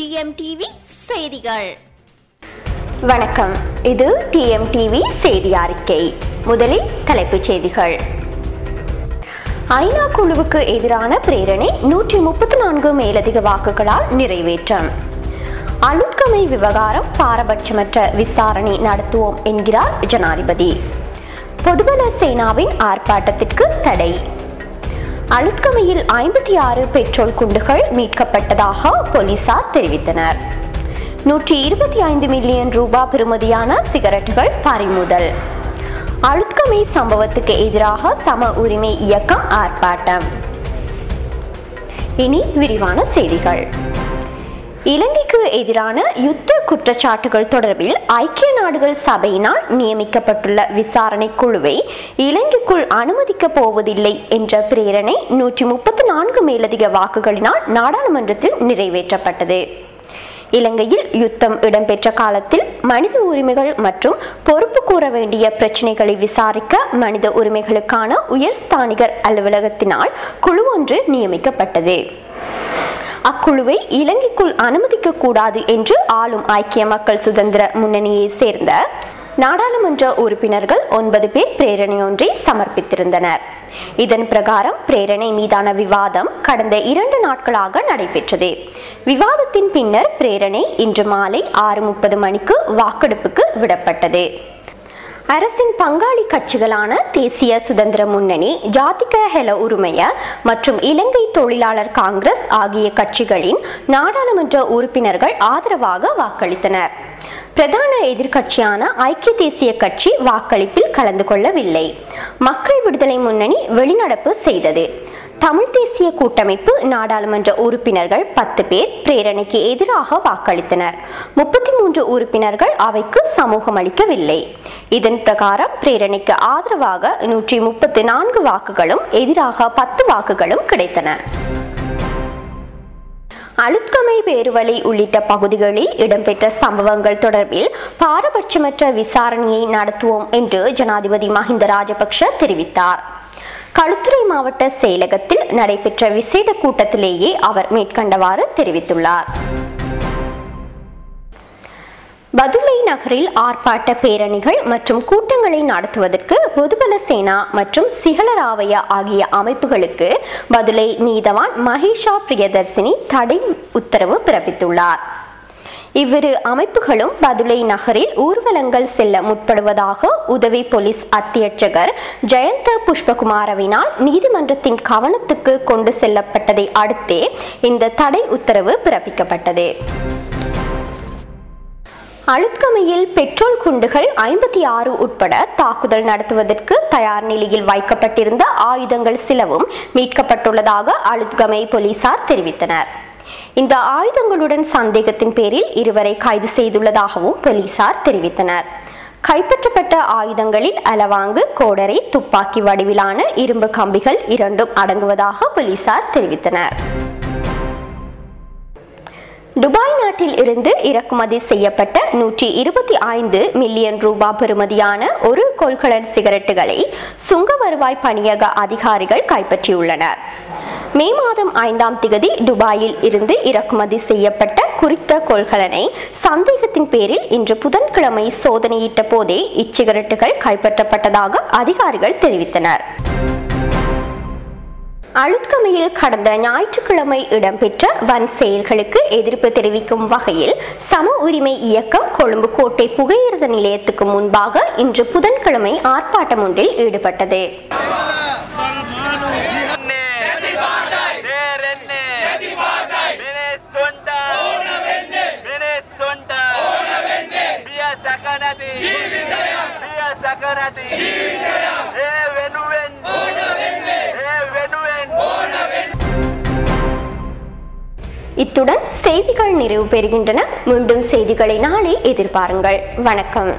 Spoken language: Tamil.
டிஎம்டிவி செய்திகள். வணக்கம், இது டிஎம்டிவி செய்தி அறிக்கை. முதலில் தலைப்புச் செய்திகள். ஐநா குழுவுக்கு எதிரான பிரேரணை 134 மேலதிக வாக்குகளால் நிறைவேற்றம். அளுத்கமை விவகாரம் பாரபட்சமற்ற விசாரணை நடத்துவோம் என்கிறார் ஜனாதிபதி. பொதுபல சேனாவின் ஆர்ப்பாட்டத்திற்கு தடை. அளுத்கமையில் 56 பெட்ரோல் குண்டுகள் மீட்கப்பட்டதாக போலீசார் தெரிவித்தனர். 125 மில்லியன் ரூபாய் பெறுமதியான சிகரெட்டுகள் பறிமுதல். அளுத்கமை சம்பவத்துக்கு எதிராக சம உரிமை இயக்கம் ஆர்ப்பாட்டம். இனி விரிவான செய்திகள். இலங்கைக்கு எதிரான யுத்த குற்றச்சாட்டுகள் தொடர்பில் ஐக்கிய நாடுகள் சபையினால் நியமிக்கப்பட்டுள்ள விசாரணை குழுவை இலங்கைக்குள் அனுமதிக்கப் போவதில்லை என்ற பிரேரணை 134 மேலதிக வாக்குகளினால் நாடாளுமன்றத்தில் நிறைவேற்றப்பட்டது. இலங்கையில் யுத்தம் இடம்பெற்ற காலத்தில் மனித உரிமைகள் மற்றும் பொறுப்பு கூற வேண்டிய பிரச்சினைகளை விசாரிக்க மனித உரிமைகளுக்கான உயர்ஸ்தானிகர் அலுவலகத்தினால் குழு ஒன்று நியமிக்கப்பட்டது. அக்குழுவை இலங்கைக்குள் அனுமதிக்க கூடாது என்று ஆளும் ஐக்கிய மக்கள் சுதந்திர முன்னணியை சேர்ந்த நாடாளுமன்ற உறுப்பினர்கள் 9 பேர் பிரேரணை ஒன்றை சமர்ப்பித்திருந்தனர். இதன் பிரகாரம் பிரேரணை மீதான விவாதம் கடந்த 2 நாட்களாக நடைபெற்றது. விவாதத்தின் பின்னர் பிரேரணை இன்று மாலை 6:30 மணிக்கு வாக்கெடுப்புக்கு விடப்பட்டது. அரசின் பங்காளி கட்சிகளான தேசிய சுதந்திர முன்னணி, ஜாதிக ஹெல உரிமைய மற்றும் இலங்கை தொழிலாளர் காங்கிரஸ் ஆகிய கட்சிகளின் நாடாளுமன்ற உறுப்பினர்கள் ஆதரவாக வாக்களித்தனர். பிரதான எதிர்க்கட்சியான ஐக்கிய தேசிய கட்சி வாக்களிப்பில் கலந்து கொள்ளவில்லை. மக்கள் விடுதலை முன்னணி வெளிநடப்பு செய்தது. தமிழ் தேசிய கூட்டமைப்பு நாடாளுமன்ற உறுப்பினர்கள் 10 பேர் பிரேரணைக்கு எதிராக வாக்களித்தனர். 33 உறுப்பினர்கள் அவைக்கு சமூகம் அளிக்கவில்லை. இதன் பிரகாரம் பிரேரணைக்கு ஆதரவாக 134 வாக்குகளும் எதிராக 10 வாக்குகளும் கிடைத்தன. அளுத்கமை பேருவளை உள்ளிட்ட பகுதிகளில் இடம்பெற்ற சம்பவங்கள் தொடர்பில் பாரபட்சமற்ற விசாரணையை நடத்துவோம் என்று ஜனாதிபதி மஹிந்த ராஜபக்ஷ தெரிவித்தார். களுத்துறை மாவட்ட செயலகத்தில் நடைபெற்ற விசேட கூட்டத்திலேயே அவர் மேற்கண்டவாறு தெரிவித்துள்ளார். பதுளை நகரில் ஆர்ப்பாட்ட பேரணிகள் மற்றும் கூட்டங்களை நடத்துவதற்கு பொதுபல சேனா மற்றும் சிஹலராவய ஆகிய அமைப்புகளுக்கு பதுளை நீதவான் மஹேஷா பிரியதர்சினி தடை உத்தரவு பிறப்பித்துள்ளார். இவ்விரு அமைப்புகளும் பதுளை நகரில் ஊர்வலங்கள் செல்ல முற்படுவதாக உதவி போலீஸ் அத்தியட்சகர் ஜயந்த புஷ்பகுமாரவினால் நீதிமன்றத்தின் கவனத்துக்கு கொண்டு செல்லப்பட்டதை அடுத்தே இந்த தடை உத்தரவு பிறப்பிக்கப்பட்டது. அளுத்கமையில் பெட்ரோல் குண்டுகள் 56 உட்பட தாக்குதல் நடத்துவதற்கு தயார் நிலையில் வைக்கப்பட்டிருந்த ஆயுதங்கள் சிலவும் மீட்கப்பட்டுள்ளதாக அளுத்கமை போலீசார் தெரிவித்தனர். இந்த ஆயுதங்களுடன் சந்தேகத்தின் பேரில் 2 கைது செய்துள்ளதாகவும் போலீசார் தெரிவித்தனர். கைப்பற்றப்பட்ட ஆயுதங்களில் அலவாங்கு, கோடரை, துப்பாக்கி வடிவிலான இரும்பு கம்பிகள் 2 அடங்குவதாக போலீசார் தெரிவித்தனர். துபாய் நாட்டில் இருந்து இறக்குமதி செய்யப்பட்ட 125 மில்லியன் ரூபாய் பெறுமதியான ஒரு கொள்கலன் சிகரெட்டுகளை சுங்க வருவாய் பணியக அதிகாரிகள் கைப்பற்றியுள்ளனர். மே மாதம் 5ஆம் தேதி துபாயில் இருந்து இறக்குமதி செய்யப்பட்ட குறித்த கொள்கலனை சந்தேகத்தின் பேரில் இன்று புதன்கிழமை சோதனையிட்ட போதே இச்சிகரெட்டுகள் கைப்பற்றப்பட்டதாக அதிகாரிகள் தெரிவித்தனர். அளுத்கமையில் கடந்த ஞாயிற்றுக்கிழமை இடம்பெற்ற வன் செயல்களுக்கு எதிர்ப்பு தெரிவிக்கும் வகையில் சம உரிமை இயக்கம் கொழும்பு கோட்டை புகையிரத நிலையத்துக்கு முன்பாக இன்று புதன்கிழமை ஆர்ப்பாட்டம் ஒன்றில் ஈடுபட்டது. இத்துடன் செய்திகள் நிறைவு பெறுகின்றன. மீண்டும் செய்திகளை நாளை எதிர்பாருங்கள். வணக்கம்.